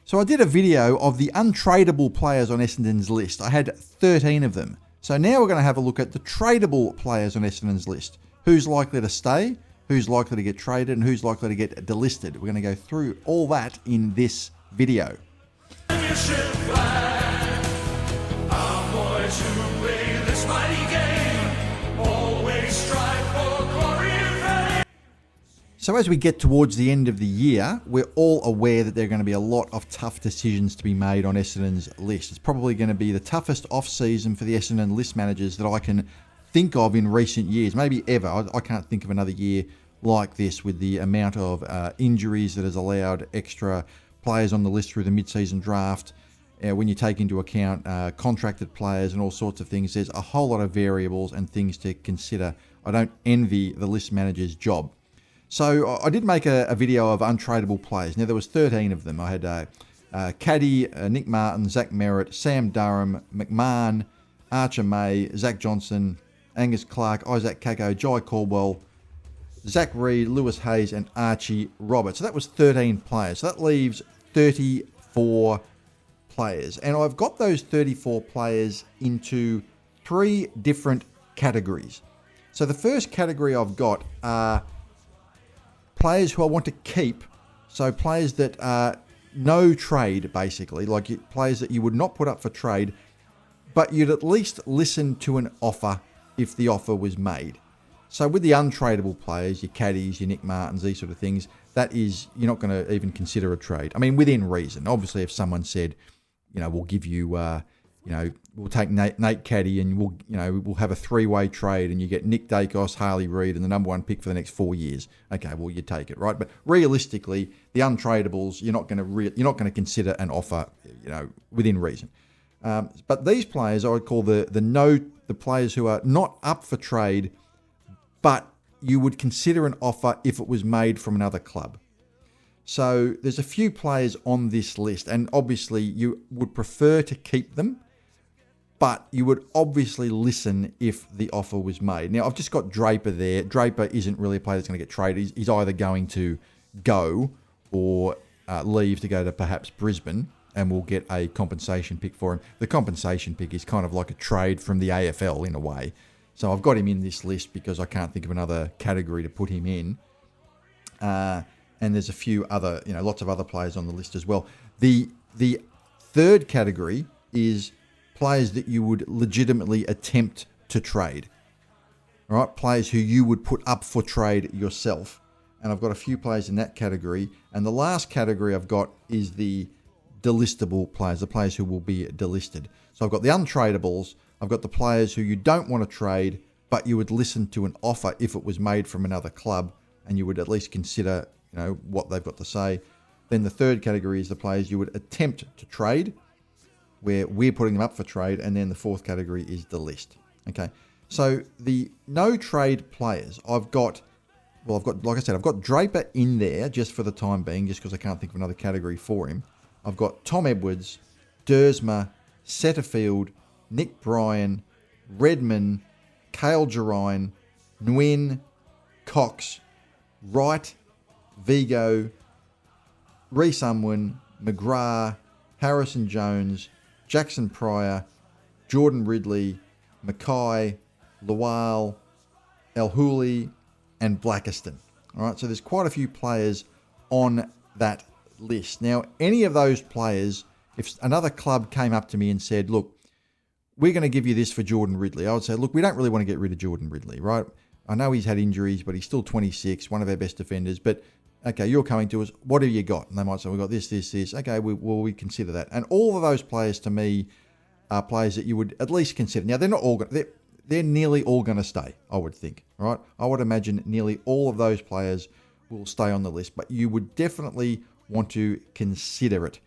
So I did a video of the untradeable players on Essendon's list. I had 13 of them. So now we're going to have a look at the tradable players on Essendon's list. Who's likely to stay, who's likely to get traded, and who's likely to get delisted. We're going to go through all that in this video. So as we get towards the end of the year, we're all aware that there are going to be a lot of tough decisions to be made on Essendon's list. It's probably going to be the toughest off-season for the Essendon list managers that I can think of in recent years, maybe ever. I can't think of another year like this with the amount of injuries that has allowed extra players on the list through the mid-season draft. When you take into account contracted players and all sorts of things, there's a whole lot of variables and things to consider. I don't envy the list manager's job. So I did make a video of untradeable players. Now, there was 13 of them. I had Caddy, Nick Martin, Zach Merritt, Sam Durham, McMahon, Archer May, Zach Johnson, Angus Clark, Isaac Kako, Jai Caldwell, Zach Reed, Lewis Hayes, and Archie Roberts. So that was 13 players. So that leaves 34 players. And I've got those 34 players into 3 different categories. So the first category I've got are players who I want to keep, so players that are no trade, basically, like players that you would not put up for trade, but you'd at least listen to an offer if the offer was made. So with the untradeable players, your Caddies, your Nick Martins, these sort of things, that is, you're not going to even consider a trade. I mean, within reason. Obviously, if someone said, we'll give you, we'll take Nate Caddy and we'll have a 3-way trade and you get Nick Dacos, Harley Reid, and the number 1 pick for the next 4 years. Okay, well, you take it, right? But realistically, the untradables, you're not going to consider an offer, within reason. But these players, I would call the players who are not up for trade, but you would consider an offer if it was made from another club. So there's a few players on this list, and obviously you would prefer to keep them, but you would obviously listen if the offer was made. Now, I've just got Draper there. Draper isn't really a player that's going to get traded. He's either going to go or leave to go to perhaps Brisbane, and we'll get a compensation pick for him. The compensation pick is kind of like a trade from the AFL in a way. So I've got him in this list because I can't think of another category to put him in. And there's a few other, lots of other players on the list as well. The third category is players that you would legitimately attempt to trade. All right, players who you would put up for trade yourself. And I've got a few players in that category. And the last category I've got is the delistable players, the players who will be delisted. So I've got the untradables. I've got the players who you don't want to trade, but you would listen to an offer if it was made from another club, and you would at least consider, what they've got to say. Then the third category is the players you would attempt to trade, where we're putting them up for trade, and then the fourth category is the list. Okay, so the no trade players, I've got, like I said, I've got Draper in there just for the time being, just because I can't think of another category for him. I've got Tom Edwards, Dersma, Setterfield, Nick Bryan, Redman, Cale Gerine, Nguyen, Cox, Wright, Vigo, Reece Unwin, McGrath, Harrison Jones, Jackson Pryor, Jordan Ridley, Mackay, Lawal, El Houli, and Blackiston. All right, so there's quite a few players on that list. Now, any of those players, if another club came up to me and said, look, we're going to give you this for Jordan Ridley, I would say, look, we don't really want to get rid of Jordan Ridley, right? I know he's had injuries, but he's still 26, one of our best defenders. But, okay, you're coming to us. What have you got? And they might say, we've got this, this, this. Okay, we consider that. And all of those players, to me, are players that you would at least consider. Now, they're not all they're nearly all going to stay, I would think, all right? I would imagine nearly all of those players will stay on the list, but you would definitely want to consider it.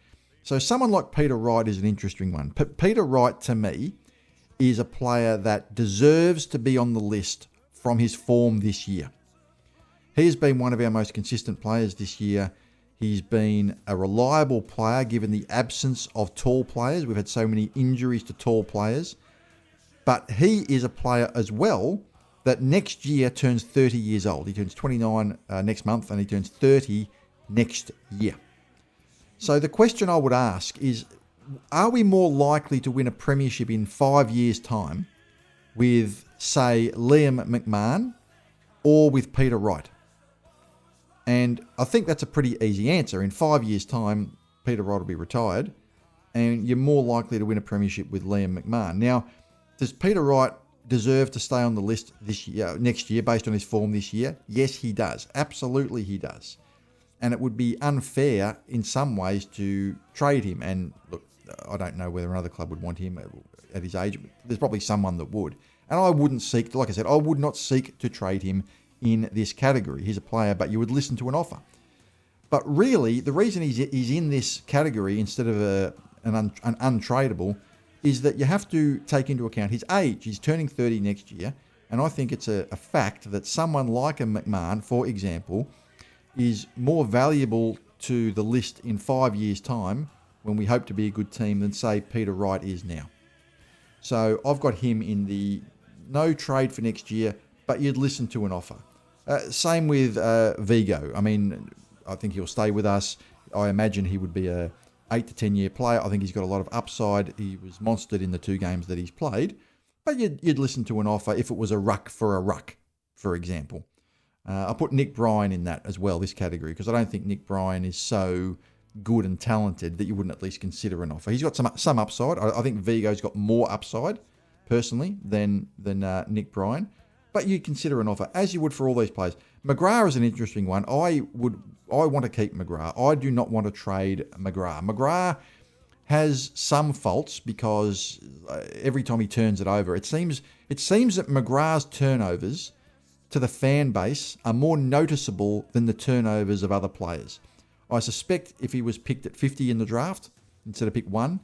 So someone like Peter Wright is an interesting one. Peter Wright, to me, is a player that deserves to be on the list from his form this year. He has been one of our most consistent players this year. He's been a reliable player given the absence of tall players. We've had so many injuries to tall players. But he is a player as well that next year turns 30 years old. He turns 29 next month and he turns 30 next year. So the question I would ask is, are we more likely to win a premiership in 5 years' time with, say, Liam McMahon or with Peter Wright? And I think that's a pretty easy answer. In 5 years' time, Peter Wright will be retired, and you're more likely to win a premiership with Liam McMahon. Now, does Peter Wright deserve to stay on the list next year based on his form this year? Yes, he does. Absolutely, he does. And it would be unfair in some ways to trade him. And look, I don't know whether another club would want him at his age. There's probably someone that would. And I wouldn't seek, like I said, I would not seek to trade him in this category. He's a player, but you would listen to an offer. But really, the reason he's in this category instead of an untradeable is that you have to take into account his age. He's turning 30 next year. And I think it's a fact that someone like a McMahon, for example, is more valuable to the list in 5 years' time when we hope to be a good team than, say, Peter Wright is now. So I've got him in the no trade for next year, but you'd listen to an offer. Same with Vigo. I mean, I think he'll stay with us. I imagine he would be a 8 to 10 year player. I think he's got a lot of upside. He was monstered in the 2 games that he's played, but you'd listen to an offer if it was a ruck, for example. I put Nick Bryan in that as well, this category, because I don't think Nick Bryan is so good and talented that you wouldn't at least consider an offer. He's got some upside. I think Vigo's got more upside, personally, than Nick Bryan. But you'd consider an offer, as you would for all these players. McGrath is an interesting one. I want to keep McGrath. I do not want to trade McGrath. McGrath has some faults because every time he turns it over, it seems that McGrath's turnovers to the fan base are more noticeable than the turnovers of other players. I suspect if he was picked at 50 in the draft instead of pick 1,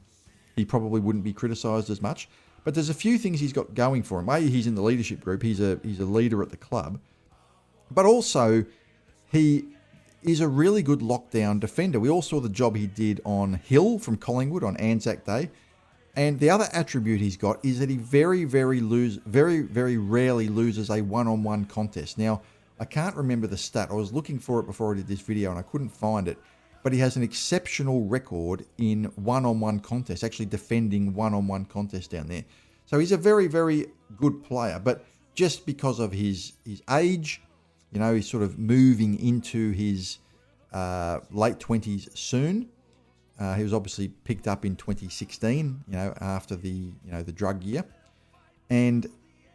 he probably wouldn't be criticised as much. But there's a few things he's got going for him. A, he's in the leadership group. He's a leader at the club. But also, he is a really good lockdown defender. We all saw the job he did on Hill from Collingwood on Anzac Day. And the other attribute he's got is that he very, very rarely loses a one-on-one contest. Now, I can't remember the stat. I was looking for it before I did this video and I couldn't find it. But he has an exceptional record in one-on-one contests, actually defending one-on-one contests down there. So he's a very, very good player. But just because of his age, you know, he's sort of moving into his late 20s soon. He was obviously picked up in 2016, you know, after the drug year. And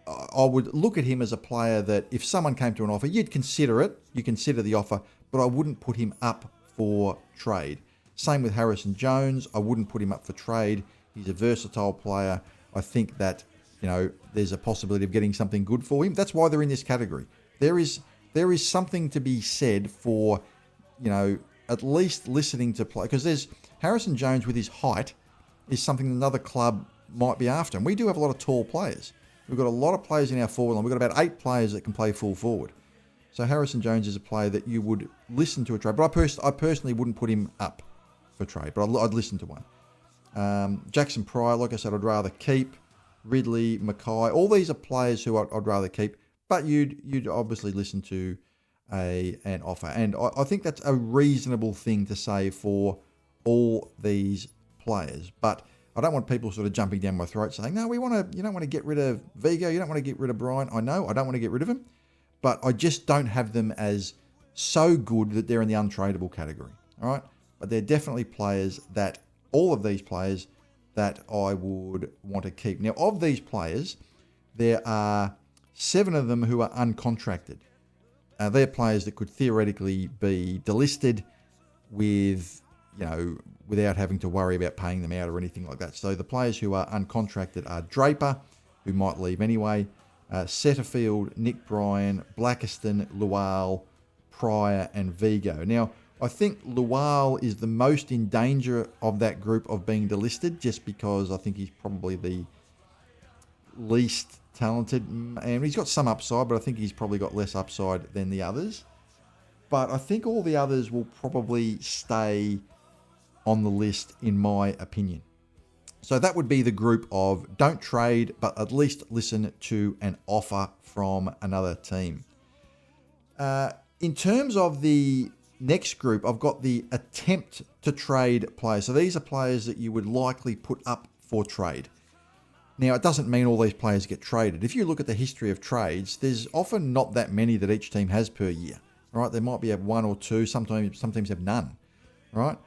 I would look at him as a player that if someone came to an offer, you'd consider it. You consider the offer, but I wouldn't put him up for trade. Same with Harrison Jones. I wouldn't put him up for trade. He's a versatile player. I think that, you know, there's a possibility of getting something good for him. That's why they're in this category. There is something to be said for, you know, at least listening to play, because there's Harrison Jones with his height is something another club might be after. And we do have a lot of tall players. We've got a lot of players in our forward line. We've got about 8 players that can play full forward. So Harrison Jones is a player that you would listen to a trade. But I personally wouldn't put him up for trade, but I'd listen to one. Jackson Pryor, like I said, I'd rather keep. Ridley, Mackay, all these are players who I'd rather keep. But you'd obviously listen to an offer. And I think that's a reasonable thing to say for all these players. But I don't want people sort of jumping down my throat saying, no, you don't want to get rid of Vigo, you don't want to get rid of Bryan. I know, I don't want to get rid of him, but I just don't have them as so good that they're in the untradeable category. All right. But they're definitely players that, all of these players that I would want to keep. Now, of these players, there are 7 of them who are uncontracted. They're players that could theoretically be delisted with, you know, without having to worry about paying them out or anything like that. So the players who are uncontracted are Draper, who might leave anyway, Setterfield, Nick Bryan, Blackiston, Lual, Pryor, and Vigo. Now, I think Lual is the most in danger of that group of being delisted, just because I think he's probably the least talented, and he's got some upside, but I think he's probably got less upside than the others. But I think all the others will probably stay on the list, in my opinion. So that would be the group of don't trade, but at least listen to an offer from another team. In terms of the next group, I've got the attempt to trade players. So these are players that you would likely put up for trade. Now, it doesn't mean all these players get traded. If you look at the history of trades, there's often not that many that each team has per year. Right? There might be one or two. Some teams have none. Right?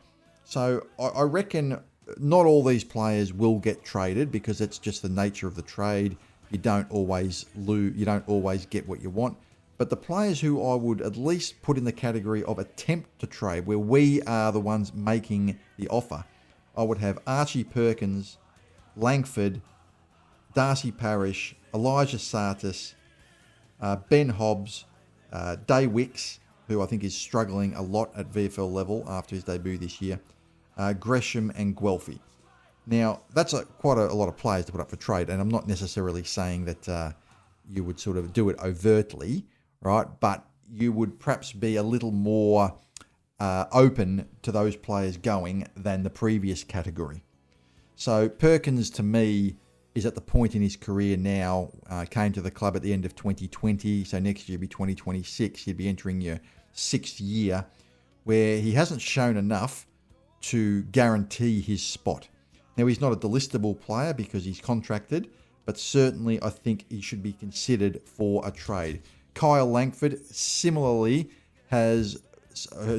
So I reckon not all these players will get traded because it's just the nature of the trade. You don't always lose. You don't always get what you want. But the players who I would at least put in the category of attempt to trade, where we are the ones making the offer, I would have Archie Perkins, Langford, Darcy Parish, Elijah Sartis, Ben Hobbs, Day Wicks, who I think is struggling a lot at VFL level after his debut this year, Gresham and Guelphy. Now, that's quite a lot of players to put up for trade, and I'm not necessarily saying that you would sort of do it overtly, right? But you would perhaps be a little more open to those players going than the previous category. So Perkins, to me, is at the point in his career now, came to the club at the end of 2020, so next year will be 2026. He'd be entering your 6th year, where he hasn't shown enough to guarantee his spot. Now, he's not a delistable player because he's contracted, but certainly I think he should be considered for a trade. Kyle Langford similarly has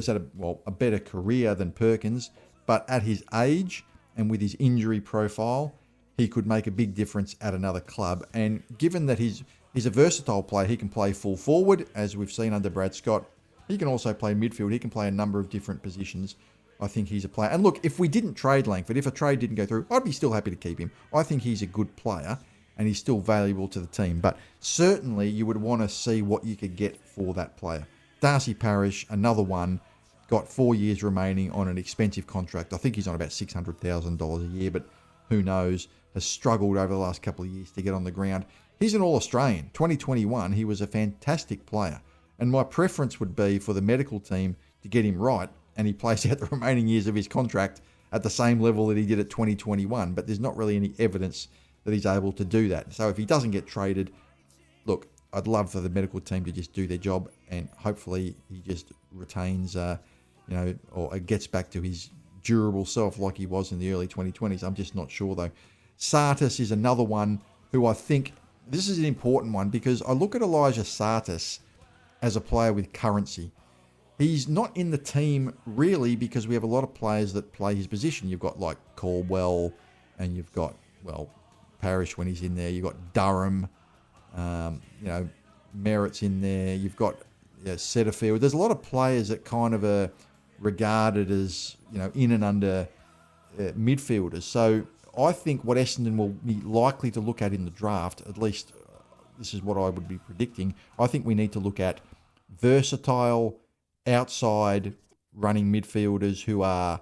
had a better career than Perkins, but at his age and with his injury profile, he could make a big difference at another club. And given that he's a versatile player, he can play full forward, as we've seen under Brad Scott. He can also play midfield. He can play a number of different positions. I think he's a player. And look, if we didn't trade Langford, if a trade didn't go through, I'd be still happy to keep him. I think he's a good player and he's still valuable to the team. But certainly you would want to see what you could get for that player. Darcy Parish, another one, got 4 years remaining on an expensive contract. I think he's on about $600,000 a year, but who knows, has struggled over the last couple of years to get on the ground. He's an All-Australian. 2021, he was a fantastic player. And my preference would be for the medical team to get him right, and he plays out the remaining years of his contract at the same level that he did at 2021. But there's not really any evidence that he's able to do that. So if he doesn't get traded, look, I'd love for the medical team to just do their job, and hopefully he just retains, or gets back to his durable self like he was in the early 2020s. I'm just not sure, though. Sartis is another one who I think, this is an important one, because I look at Elijah Sartis as a player with currency. He's not in the team really because we have a lot of players that play his position. You've got like Caldwell, and you've got, Parish when he's in there. You've got Durham, Merritt's in there. You've got Setterfield. There's a lot of players that kind of are regarded as, in and under midfielders. So I think what Essendon will be likely to look at in the draft, at least this is what I would be predicting, I think we need to look at versatile, outside running midfielders who are,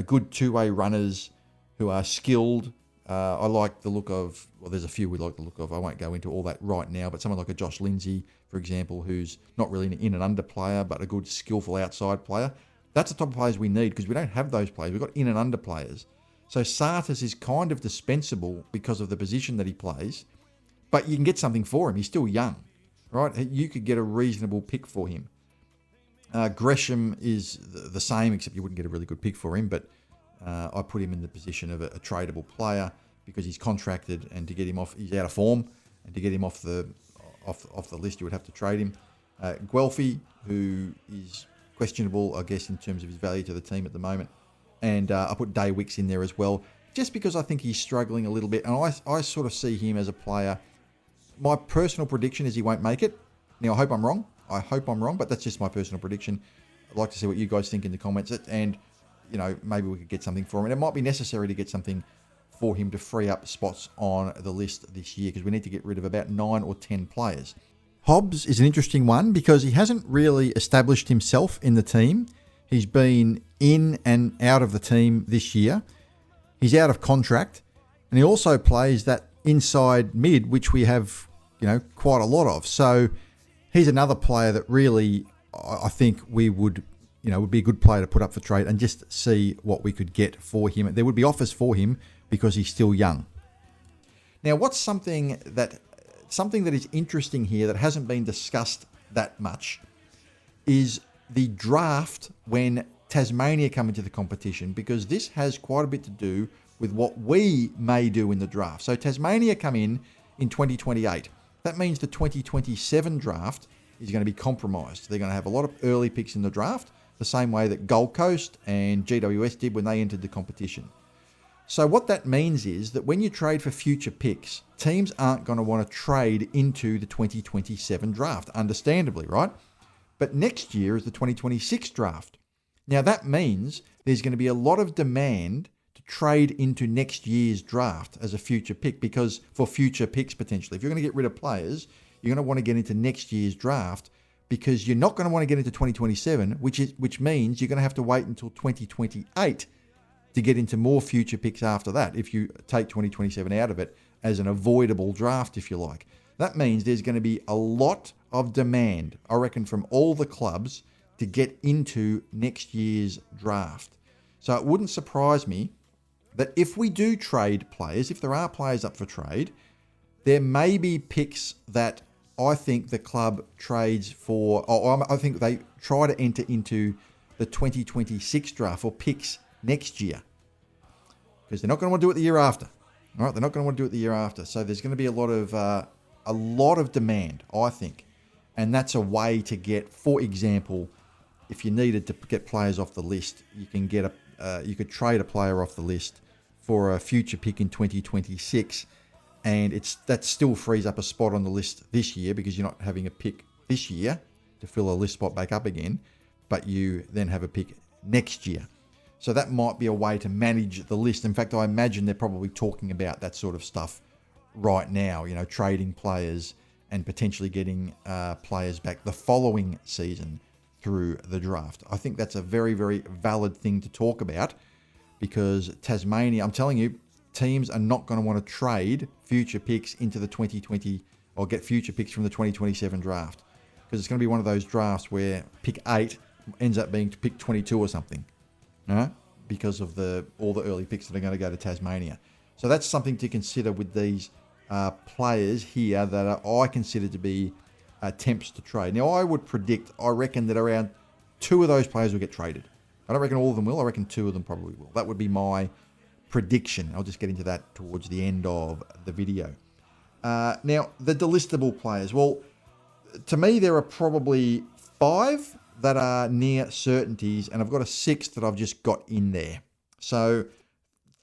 good two-way runners, who are skilled. I like the look of, there's a few we like the look of. I won't go into all that right now, but someone like a Josh Lindsay, for example, who's not really an in and under player, but a good skillful outside player. That's the type of players we need, because we don't have those players. We've got in and under players. So Sartis is kind of dispensable because of the position that he plays, but you can get something for him. He's still young, right? You could get a reasonable pick for him. Gresham is the same, except you wouldn't get a really good pick for him, but I put him in the position of a tradable player because he's contracted, and to get him off, he's out of form, and to get him off the list, you would have to trade him. Guelphy, who is questionable, I guess, in terms of his value to the team at the moment. And I put Day Wicks in there as well, just because I think he's struggling a little bit. And I sort of see him as a player. My personal prediction is he won't make it. Now, I hope I'm wrong, but that's just my personal prediction. I'd like to see what you guys think in the comments. And, maybe we could get something for him. And it might be necessary to get something for him to free up spots on the list this year, because we need to get rid of about 9 or 10 players. Hobbs is an interesting one because he hasn't really established himself in the team. He's been in and out of the team this year. He's out of contract, and he also plays that inside mid, which we have, quite a lot of. So he's another player that really, I think we would, would be a good player to put up for trade and just see what we could get for him. There would be offers for him because he's still young. Now, what's something that is interesting here that hasn't been discussed that much is the draft when Tasmania come into the competition, because this has quite a bit to do with what we may do in the draft. So Tasmania come in 2028. That means the 2027 draft is going to be compromised. They're going to have a lot of early picks in the draft, the same way that Gold Coast and GWS did when they entered the competition. So what that means is that when you trade for future picks, teams aren't going to want to trade into the 2027 draft, understandably, right? But next year is the 2026 draft. Now that means there's going to be a lot of demand to trade into next year's draft as a future pick, because for future picks potentially, if you're going to get rid of players, you're going to want to get into next year's draft, because you're not going to want to get into 2027, which means you're going to have to wait until 2028 to get into more future picks after that, if you take 2027 out of it as an avoidable draft, if you like. That means there's going to be a lot of demand, I reckon, from all the clubs to get into next year's draft. So it wouldn't surprise me that if we do trade players, if there are players up for trade, there may be picks that I think the club trades for, or I think they try to enter into the 2026 draft for picks next year, because they're not going to want to do it the year after. All right, they're not going to want to do it the year after. So there's going to be a lot of demand, I think, and that's a way to get. For example, if you needed to get players off the list, you can get you could trade a player off the list for a future pick in 2026, and that still frees up a spot on the list this year, because you're not having a pick this year to fill a list spot back up again, but you then have a pick next year. So that might be a way to manage the list. In fact, I imagine they're probably talking about that sort of stuff right now, trading players and potentially getting players back the following season through the draft. I think that's a very, very valid thing to talk about, because Tasmania, I'm telling you, teams are not going to want to trade future picks into the 2020 or get future picks from the 2027 draft, because it's going to be one of those drafts where pick 8 ends up being pick 22 or something. Because of all the early picks that are going to go to Tasmania. So that's something to consider with these players here that I consider to be attempts to trade. Now, I reckon that around 2 of those players will get traded. I don't reckon all of them will. I reckon 2 of them probably will. That would be my prediction. I'll just get into that towards the end of the video. Now, the delistable players. Well, to me, there are probably 5 that are near certainties, and I've got a 6th that I've just got in there. So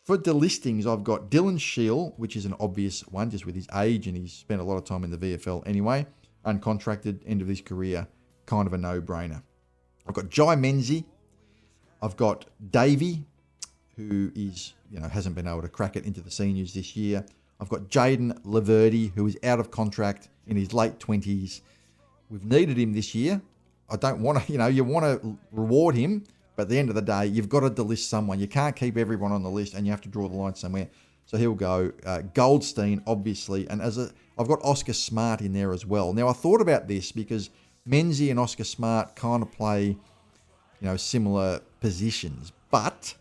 for delistings, I've got Dylan Shiel, which is an obvious one just with his age, and he's spent a lot of time in the VFL anyway. Uncontracted, end of his career, kind of a no-brainer. I've got Jai Menzie. I've got Davey, who is, hasn't been able to crack it into the seniors this year. I've got Jaden Laverty, who is out of contract in his late 20s. We've needed him this year. I don't want to, you want to reward him, but at the end of the day, you've got to delist someone. You can't keep everyone on the list, and you have to draw the line somewhere. So he'll go. Goldstein, obviously, and I've got Oscar Smart in there as well. Now, I thought about this because Menzie and Oscar Smart kind of play, similar positions, but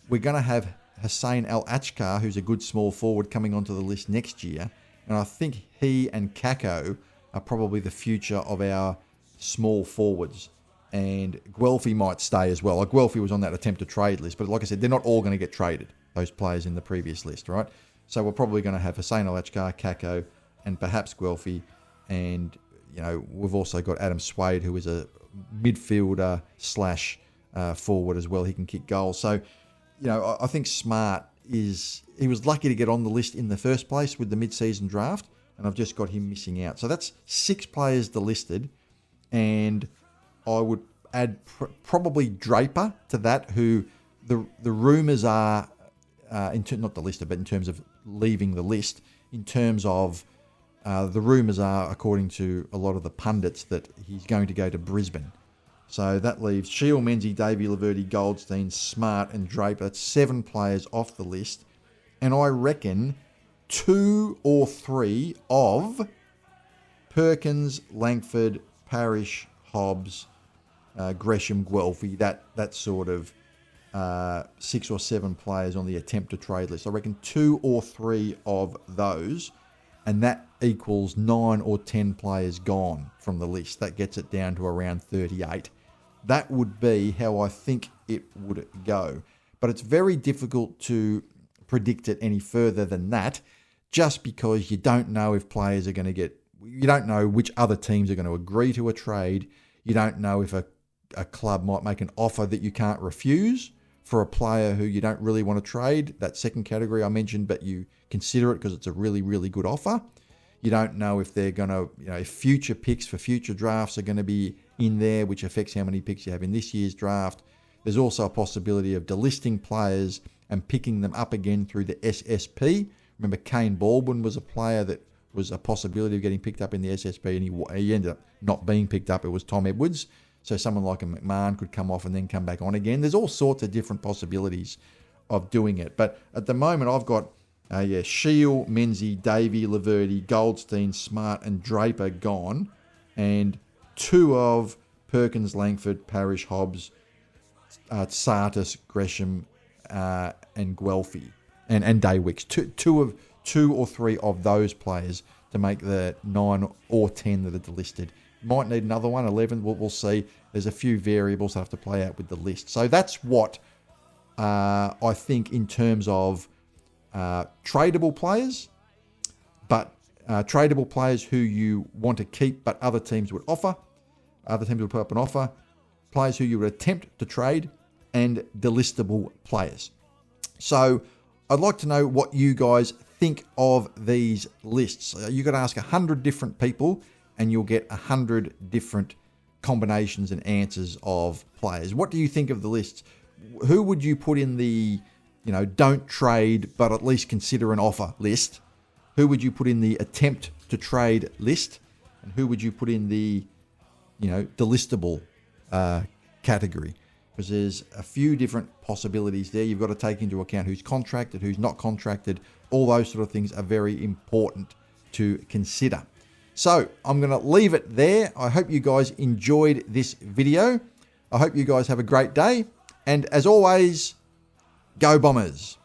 we're going to have Hussein Al-Achkar, who's a good small forward, coming onto the list next year, and I think he and Kako are probably the future of our small forwards, and Guelphy might stay as well. Like Guelphy was on that attempt to trade list, but like I said, they're not all going to get traded, those players in the previous list, right? So we're probably going to have Hussein Al-Achkar, Kako, and perhaps Guelphy, and we've also got Adam Swade, who is a midfielder / forward as well. He can kick goals. So, I think Smart he was lucky to get on the list in the first place with the mid-season draft, and I've just got him missing out. So that's 6 players delisted. And I would add probably Draper to that, who the rumours are, not the list, but in terms of leaving the list, in terms of the rumours are, according to a lot of the pundits, that he's going to go to Brisbane. So that leaves Shiel, Menzie, Davey, Laverty, Goldstein, Smart and Draper. That's 7 players off the list. And I reckon 2 or 3 of Perkins, Langford, Parrish, Hobbs, Gresham, Guelphy, that sort of 6 or 7 players on the attempt to trade list. I reckon 2 or 3 of those, and that equals 9 or 10 players gone from the list. That gets it down to around 38. that would be how I think it would go. But it's very difficult to predict it any further than that, just because you don't know if players are going to get, you don't know which other teams are going to agree to a trade. You don't know if a club might make an offer that you can't refuse for a player who you don't really want to trade, that second category I mentioned, but you consider it because it's a really, really good offer. You don't know if they're going to, if future picks for future drafts are going to be in there, which affects how many picks you have in this year's draft. There's also a possibility of delisting players and picking them up again through the SSP. Remember, Kane Baldwin was a player that was a possibility of getting picked up in the SSP, and he ended up not being picked up. It was Tom Edwards. So someone like a McMahon could come off and then come back on again. There's all sorts of different possibilities of doing it. But at the moment, I've got Shield, Menzies, Davey, Laverty, Goldstein, Smart, and Draper gone, and 2 of Perkins, Langford, Parrish, Hobbs, Sartis, Gresham, and Guelphy, and Daywicks. Two or three of those players to make the 9 or 10 that are delisted. Might need another one, 11. We'll see. There's a few variables that have to play out with the list. So that's what I think in terms of tradable players, but tradable players who you want to keep but other teams would offer. Other teams would put up an offer. Players who you would attempt to trade, and delistable players. So I'd like to know what you guys think of these lists. You've got to ask 100 different people and you'll get 100 different combinations and answers of players. What do you think of the lists? Who would you put in the, don't trade but at least consider an offer list? Who would you put in the attempt to trade list? And who would you put in the, delistable category? Because there's a few different possibilities there. You've got to take into account who's contracted, who's not contracted. All those sort of things are very important to consider. So I'm going to leave it there. I hope you guys enjoyed this video. I hope you guys have a great day. And as always, go Bombers.